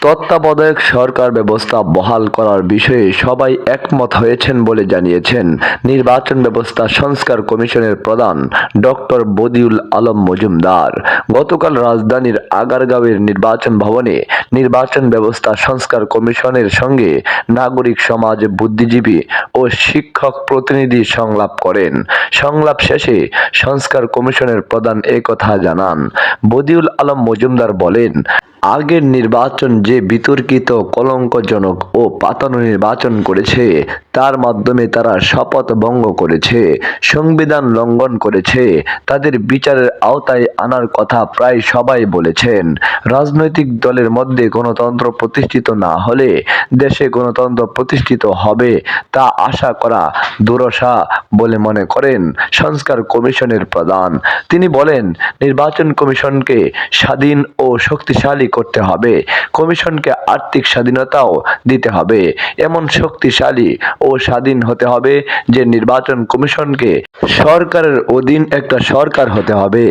তত্ত্বাবধায়ক সরকার ব্যবস্থা বহাল করার বিষয়ে সবাই একমত হয়েছেন বলে জানিয়েছেন নির্বাচন ব্যবস্থা সংস্কার কমিশনের প্রধান ডক্টর বদিউল আলম মজুমদার। গতকাল রাজধানীর আগারগাঁওয়ের নির্বাচন ভবনে নির্বাচন ব্যবস্থা সংস্কার কমিশনের সঙ্গে নাগরিক সমাজ, বুদ্ধিজীবী ও শিক্ষক প্রতিনিধি সংলাপ করেন। সংলাপ শেষে সংস্কার কমিশনের প্রধান একথা জানান। বদিউল আলম মজুমদার বলেন, আগের নির্বাচন যে বিতর্কিত, কলঙ্কজনক ও পাতানো নির্বাচন করেছে, তার মাধ্যমে তারা শপথ ভঙ্গ করেছে, সংবিধান লঙ্ঘন করেছে। তাদের বিচারের আওতায় আনার কথা প্রায় সবাই বলেছেন। রাজনৈতিক দলের মধ্যে গণতন্ত্র প্রতিষ্ঠিত না হলে দেশে গণতন্ত্র প্রতিষ্ঠিত হবে তা আশা করা দুরূহ বলে মনে করেন সংস্কার কমিশনের প্রধান। তিনি বলেন, নির্বাচন কমিশনকে স্বাধীন ও শক্তিশালী করতে হবে। কমিশনকে আর্থিক স্বাধীনতাও দিতে হবে। এমন শক্তিশালী ও স্বাধীন হতে হবে যে নির্বাচন কমিশনকে সরকারের অধীন একটা সরকার হতে হবে।